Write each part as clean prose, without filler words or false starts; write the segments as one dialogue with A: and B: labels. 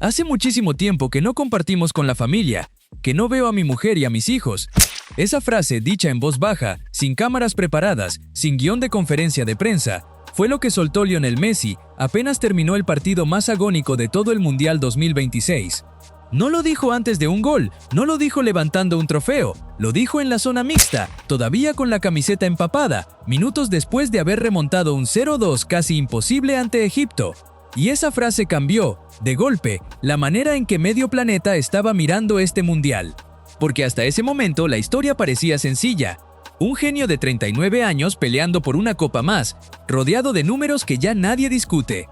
A: Hace muchísimo tiempo que no compartimos con la familia, que no veo a mi mujer y a mis hijos. Esa frase, dicha en voz baja, sin cámaras preparadas, sin guión de conferencia de prensa, fue lo que soltó Lionel Messi apenas terminó el partido más agónico de todo el Mundial 2026. No lo dijo antes de un gol, no lo dijo levantando un trofeo, lo dijo en la zona mixta, todavía con la camiseta empapada, minutos después de haber remontado un 0-2 casi imposible ante Egipto. Y esa frase cambió, de golpe, la manera en que medio planeta estaba mirando este Mundial. Porque hasta ese momento la historia parecía sencilla. Un genio de 39 años peleando por una copa más, rodeado de números que ya nadie discute.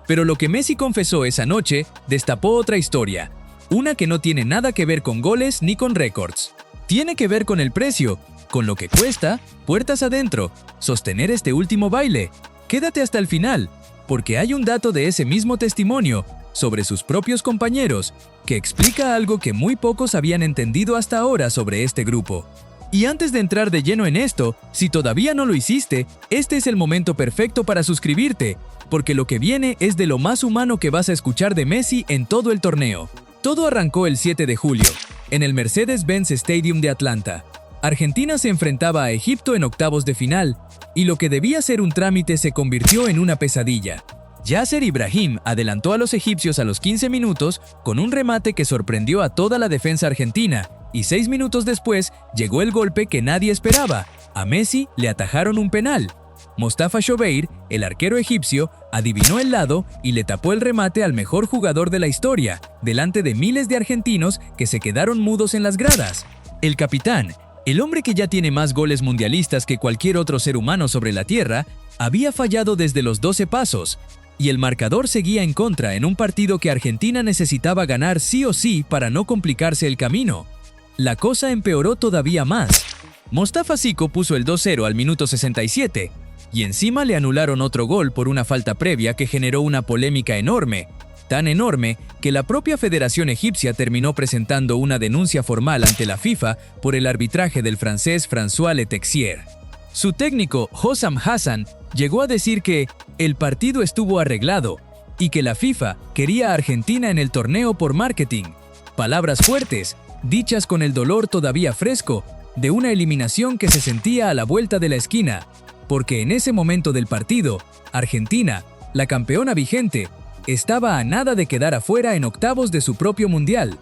A: Pero lo que Messi confesó esa noche destapó otra historia. Una que no tiene nada que ver con goles ni con récords. Tiene que ver con el precio, con lo que cuesta, puertas adentro, sostener este último baile. Quédate hasta el final, porque hay un dato de ese mismo testimonio sobre sus propios compañeros que explica algo que muy pocos habían entendido hasta ahora sobre este grupo. Y antes de entrar de lleno en esto, si todavía no lo hiciste, este es el momento perfecto para suscribirte, porque lo que viene es de lo más humano que vas a escuchar de Messi en todo el torneo. Todo arrancó el 7 de julio, en el Mercedes-Benz Stadium de Atlanta. Argentina se enfrentaba a Egipto en octavos de final, y lo que debía ser un trámite se convirtió en una pesadilla. Yasser Ibrahim adelantó a los egipcios a los 15 minutos con un remate que sorprendió a toda la defensa argentina, y 6 minutos después llegó el golpe que nadie esperaba. A Messi le atajaron un penal. Mostafa Shobeir, el arquero egipcio, adivinó el lado y le tapó el remate al mejor jugador de la historia, delante de miles de argentinos que se quedaron mudos en las gradas. El capitán, el hombre que ya tiene más goles mundialistas que cualquier otro ser humano sobre la tierra, había fallado desde los 12 pasos, y el marcador seguía en contra en un partido que Argentina necesitaba ganar sí o sí para no complicarse el camino. La cosa empeoró todavía más. Mostafa Siko puso el 2-0 al minuto 67, y encima le anularon otro gol por una falta previa que generó una polémica enorme, tan enorme que la propia Federación Egipcia terminó presentando una denuncia formal ante la FIFA por el arbitraje del francés François Letexier. Su técnico, Hossam Hassan, llegó a decir que el partido estuvo arreglado y que la FIFA quería a Argentina en el torneo por marketing. Palabras fuertes, dichas con el dolor todavía fresco de una eliminación que se sentía a la vuelta de la esquina, porque en ese momento del partido, Argentina, la campeona vigente, estaba a nada de quedar afuera en octavos de su propio mundial.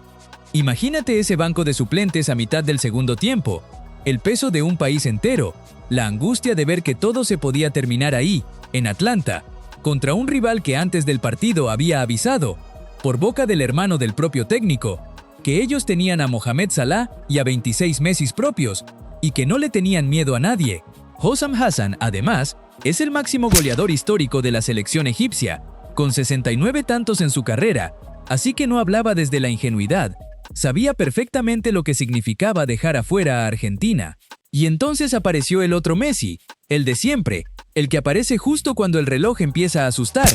A: Imagínate ese banco de suplentes a mitad del segundo tiempo, el peso de un país entero, la angustia de ver que todo se podía terminar ahí, en Atlanta, contra un rival que antes del partido había avisado, por boca del hermano del propio técnico, que ellos tenían a Mohamed Salah y a 26 Messis propios, y que no le tenían miedo a nadie. Hossam Hassan, además, es el máximo goleador histórico de la selección egipcia, con 69 tantos en su carrera, así que no hablaba desde la ingenuidad, sabía perfectamente lo que significaba dejar afuera a Argentina. Y entonces apareció el otro Messi, el de siempre, el que aparece justo cuando el reloj empieza a asustar.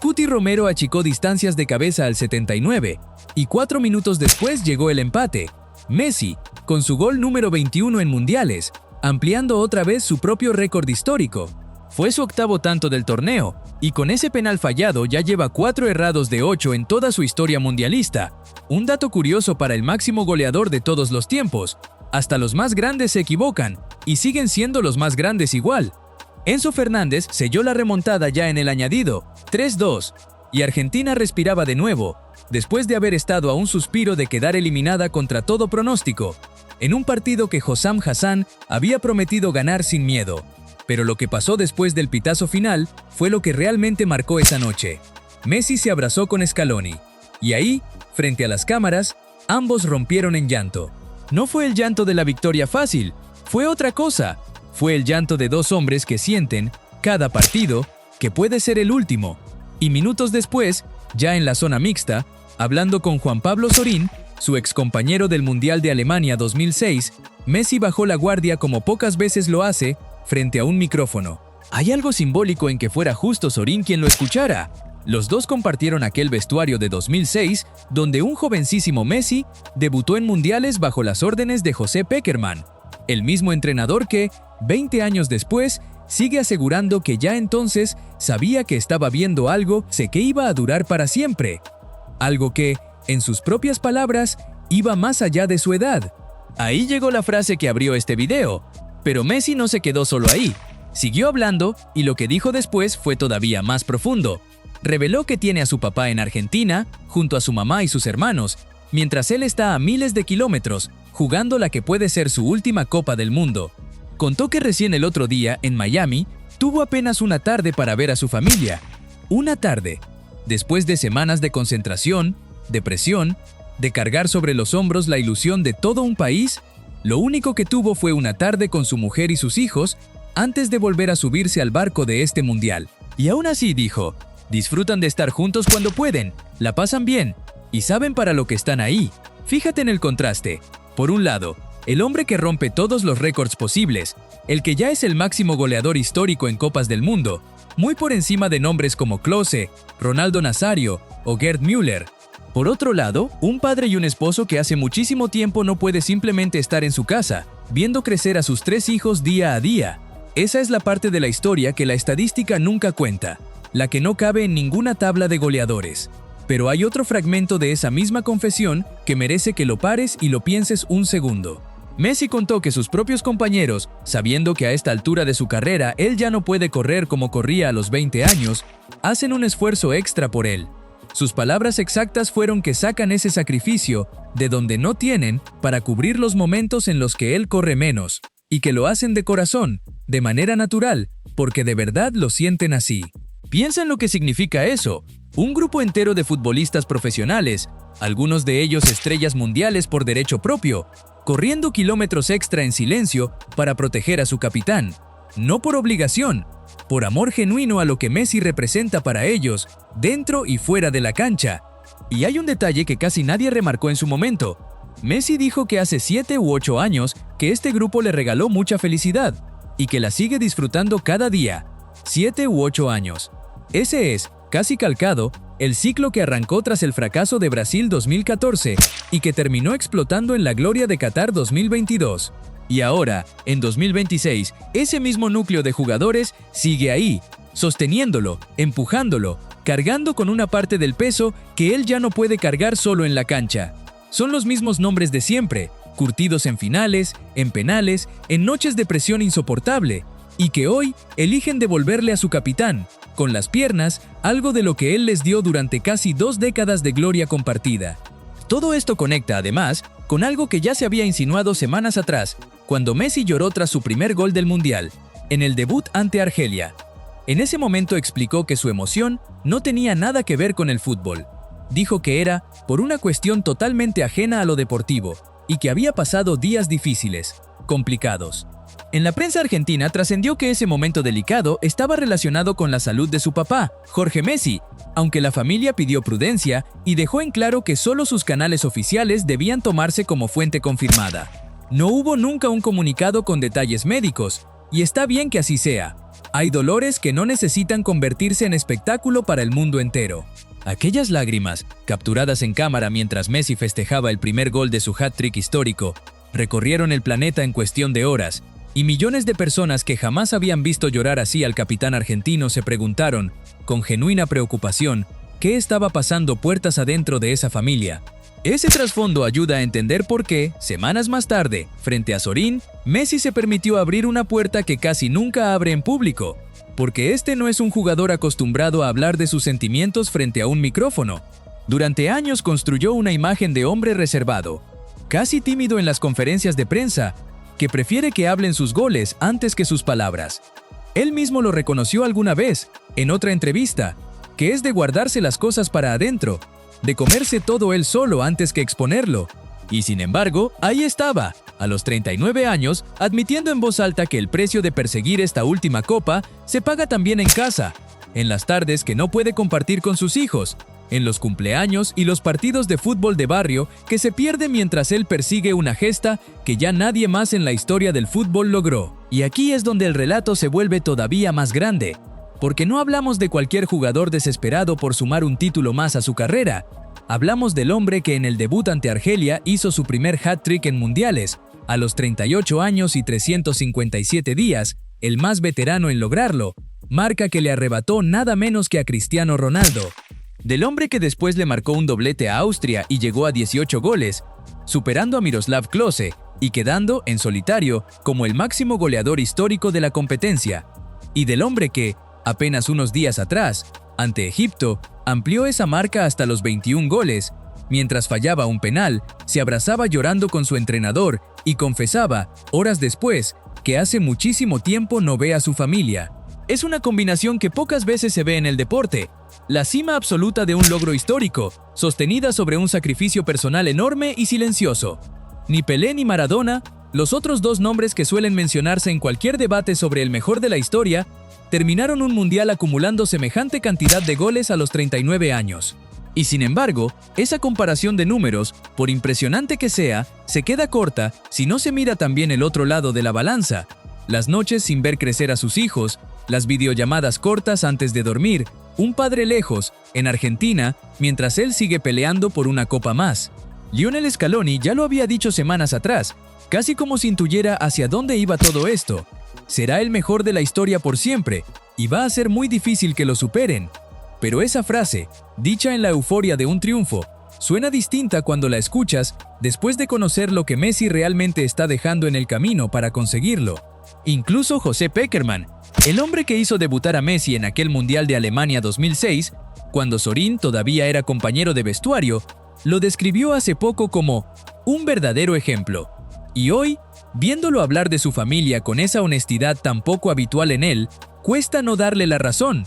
A: Cuti Romero achicó distancias de cabeza al 79, y 4 minutos después llegó el empate. Messi, con su gol número 21 en mundiales, ampliando otra vez su propio récord histórico. Fue su octavo tanto del torneo, y con ese penal fallado ya lleva 4 errados de 8 en toda su historia mundialista. Un dato curioso para el máximo goleador de todos los tiempos. Hasta los más grandes se equivocan, y siguen siendo los más grandes igual. Enzo Fernández selló la remontada ya en el añadido, 3-2, y Argentina respiraba de nuevo, después de haber estado a un suspiro de quedar eliminada contra todo pronóstico, en un partido que Hossam Hassan había prometido ganar sin miedo. Pero lo que pasó después del pitazo final fue lo que realmente marcó esa noche. Messi se abrazó con Scaloni, y ahí, frente a las cámaras, ambos rompieron en llanto. No fue el llanto de la victoria fácil, fue otra cosa. Fue el llanto de dos hombres que sienten, cada partido, que puede ser el último. Y minutos después, ya en la zona mixta, hablando con Juan Pablo Sorín, su excompañero del Mundial de Alemania 2006, Messi bajó la guardia como pocas veces lo hace, frente a un micrófono. Hay algo simbólico en que fuera justo Sorín quien lo escuchara. Los dos compartieron aquel vestuario de 2006, donde un jovencísimo Messi debutó en mundiales bajo las órdenes de José Pekerman, el mismo entrenador que, 20 años después, sigue asegurando que ya entonces sabía que estaba viendo algo que iba a durar para siempre. algo que, en sus propias palabras, iba más allá de su edad. Ahí llegó la frase que abrió este video, pero Messi no se quedó solo ahí. Siguió hablando y lo que dijo después fue todavía más profundo. Reveló que tiene a su papá en Argentina, junto a su mamá y sus hermanos, mientras él está a miles de kilómetros, jugando la que puede ser su última Copa del Mundo. Contó que recién el otro día, en Miami, tuvo apenas una tarde para ver a su familia. Una tarde. Después de semanas de concentración, de presión, de cargar sobre los hombros la ilusión de todo un país, lo único que tuvo fue una tarde con su mujer y sus hijos antes de volver a subirse al barco de este mundial. Y aún así dijo, disfrutan de estar juntos cuando pueden, la pasan bien y saben para lo que están ahí. Fíjate en el contraste. Por un lado, el hombre que rompe todos los récords posibles, el que ya es el máximo goleador histórico en Copas del Mundo, muy por encima de nombres como Klose, Ronaldo Nazario o Gerd Müller. Por otro lado, un padre y un esposo que hace muchísimo tiempo no puede simplemente estar en su casa, viendo crecer a sus 3 hijos día a día. Esa es la parte de la historia que la estadística nunca cuenta, la que no cabe en ninguna tabla de goleadores. Pero hay otro fragmento de esa misma confesión que merece que lo pares y lo pienses un segundo. Messi contó que sus propios compañeros, sabiendo que a esta altura de su carrera él ya no puede correr como corría a los 20 años, hacen un esfuerzo extra por él. Sus palabras exactas fueron que sacan ese sacrificio de donde no tienen para cubrir los momentos en los que él corre menos, y que lo hacen de corazón, de manera natural, porque de verdad lo sienten así. Piensa en lo que significa eso. Un grupo entero de futbolistas profesionales, algunos de ellos estrellas mundiales por derecho propio, corriendo kilómetros extra en silencio para proteger a su capitán, no por obligación, por amor genuino a lo que Messi representa para ellos, dentro y fuera de la cancha. Y hay un detalle que casi nadie remarcó en su momento. Messi dijo que hace 7 u 8 años que este grupo le regaló mucha felicidad y que la sigue disfrutando cada día. 7 u 8 años. Ese es, casi calcado, el ciclo que arrancó tras el fracaso de Brasil 2014 y que terminó explotando en la gloria de Qatar 2022. Y ahora, en 2026, ese mismo núcleo de jugadores sigue ahí, sosteniéndolo, empujándolo, cargando con una parte del peso que él ya no puede cargar solo en la cancha. Son los mismos nombres de siempre, curtidos en finales, en penales, en noches de presión insoportable, y que hoy eligen devolverle a su capitán, con las piernas, algo de lo que él les dio durante casi 2 décadas de gloria compartida. Todo esto conecta, además, con algo que ya se había insinuado semanas atrás, cuando Messi lloró tras su primer gol del Mundial, en el debut ante Argelia. En ese momento explicó que su emoción no tenía nada que ver con el fútbol. Dijo que era por una cuestión totalmente ajena a lo deportivo y que había pasado días difíciles, complicados. En la prensa argentina trascendió que ese momento delicado estaba relacionado con la salud de su papá, Jorge Messi, aunque la familia pidió prudencia y dejó en claro que solo sus canales oficiales debían tomarse como fuente confirmada. No hubo nunca un comunicado con detalles médicos, y está bien que así sea. Hay dolores que no necesitan convertirse en espectáculo para el mundo entero. Aquellas lágrimas, capturadas en cámara mientras Messi festejaba el primer gol de su hat-trick histórico, recorrieron el planeta en cuestión de horas, y millones de personas que jamás habían visto llorar así al capitán argentino se preguntaron, con genuina preocupación, qué estaba pasando puertas adentro de esa familia. Ese trasfondo ayuda a entender por qué, semanas más tarde, frente a Sorín, Messi se permitió abrir una puerta que casi nunca abre en público, porque este no es un jugador acostumbrado a hablar de sus sentimientos frente a un micrófono. Durante años construyó una imagen de hombre reservado, casi tímido en las conferencias de prensa, que prefiere que hablen sus goles antes que sus palabras. Él mismo lo reconoció alguna vez, en otra entrevista, que es de guardarse las cosas para adentro, de comerse todo él solo antes que exponerlo. Y sin embargo, ahí estaba, a los 39 años, admitiendo en voz alta que el precio de perseguir esta última copa se paga también en casa, en las tardes que no puede compartir con sus hijos, en los cumpleaños y los partidos de fútbol de barrio que se pierde mientras él persigue una gesta que ya nadie más en la historia del fútbol logró. Y aquí es donde el relato se vuelve todavía más grande, porque no hablamos de cualquier jugador desesperado por sumar un título más a su carrera. Hablamos del hombre que en el debut ante Argelia hizo su primer hat-trick en mundiales, a los 38 años y 357 días, el más veterano en lograrlo, marca que le arrebató nada menos que a Cristiano Ronaldo. Del hombre que después le marcó un doblete a Austria y llegó a 18 goles, superando a Miroslav Klose y quedando, en solitario, como el máximo goleador histórico de la competencia. Y del hombre que, apenas unos días atrás, ante Egipto, amplió esa marca hasta los 21 goles, mientras fallaba un penal, se abrazaba llorando con su entrenador y confesaba, horas después, que hace muchísimo tiempo no ve a su familia. Es una combinación que pocas veces se ve en el deporte, la cima absoluta de un logro histórico, sostenida sobre un sacrificio personal enorme y silencioso. Ni Pelé ni Maradona, los otros dos nombres que suelen mencionarse en cualquier debate sobre el mejor de la historia, terminaron un mundial acumulando semejante cantidad de goles a los 39 años. Y sin embargo, esa comparación de números, por impresionante que sea, se queda corta si no se mira también el otro lado de la balanza. Las noches sin ver crecer a sus hijos, las videollamadas cortas antes de dormir, un padre lejos, en Argentina, mientras él sigue peleando por una copa más. Lionel Scaloni ya lo había dicho semanas atrás, casi como si intuyera hacia dónde iba todo esto. Será el mejor de la historia por siempre, y va a ser muy difícil que lo superen. Pero esa frase, dicha en la euforia de un triunfo, suena distinta cuando la escuchas después de conocer lo que Messi realmente está dejando en el camino para conseguirlo. Incluso José Pekerman, el hombre que hizo debutar a Messi en aquel Mundial de Alemania 2006, cuando Sorín todavía era compañero de vestuario, lo describió hace poco como un verdadero ejemplo. Y hoy, viéndolo hablar de su familia con esa honestidad tan poco habitual en él, cuesta no darle la razón.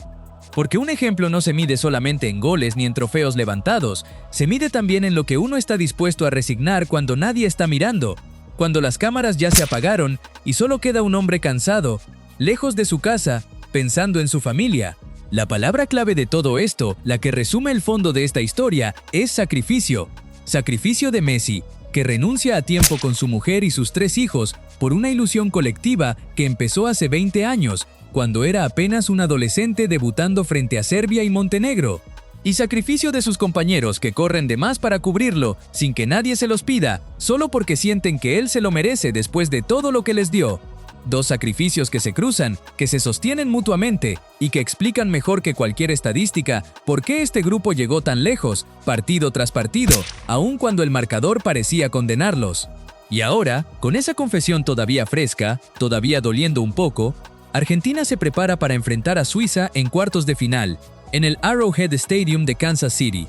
A: Porque un ejemplo no se mide solamente en goles ni en trofeos levantados, se mide también en lo que uno está dispuesto a resignar cuando nadie está mirando, cuando las cámaras ya se apagaron y solo queda un hombre cansado, lejos de su casa, pensando en su familia. La palabra clave de todo esto, la que resume el fondo de esta historia, es sacrificio. Sacrificio de Messi, que renuncia a tiempo con su mujer y sus 3 hijos por una ilusión colectiva que empezó hace 20 años, cuando era apenas un adolescente debutando frente a Serbia y Montenegro. Y sacrificio de sus compañeros que corren de más para cubrirlo, sin que nadie se los pida, solo porque sienten que él se lo merece después de todo lo que les dio. 2 sacrificios que se cruzan, que se sostienen mutuamente y que explican mejor que cualquier estadística por qué este grupo llegó tan lejos, partido tras partido, aun cuando el marcador parecía condenarlos. Y ahora, con esa confesión todavía fresca, todavía doliendo un poco, Argentina se prepara para enfrentar a Suiza en cuartos de final, en el Arrowhead Stadium de Kansas City.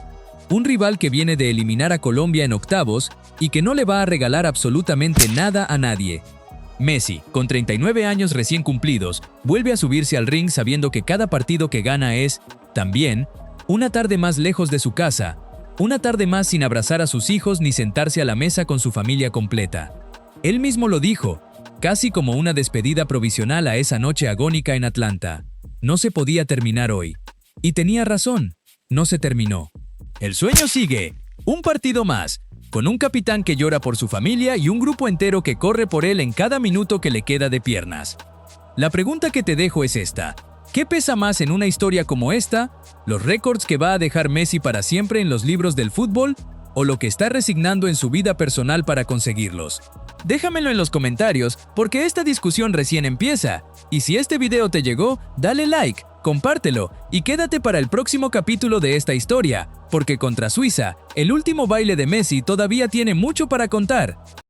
A: Un rival que viene de eliminar a Colombia en octavos y que no le va a regalar absolutamente nada a nadie. Messi, con 39 años recién cumplidos, vuelve a subirse al ring sabiendo que cada partido que gana es, también, una tarde más lejos de su casa, una tarde más sin abrazar a sus hijos ni sentarse a la mesa con su familia completa. Él mismo lo dijo, casi como una despedida provisional a esa noche agónica en Atlanta. No se podía terminar hoy. Y tenía razón, no se terminó. El sueño sigue, un partido más, con un capitán que llora por su familia y un grupo entero que corre por él en cada minuto que le queda de piernas. La pregunta que te dejo es esta: ¿qué pesa más en una historia como esta? ¿Los récords que va a dejar Messi para siempre en los libros del fútbol? ¿O lo que está resignando en su vida personal para conseguirlos? Déjamelo en los comentarios porque esta discusión recién empieza. Y si este video te llegó, dale like, compártelo y quédate para el próximo capítulo de esta historia, porque contra Suiza, el último baile de Messi todavía tiene mucho para contar.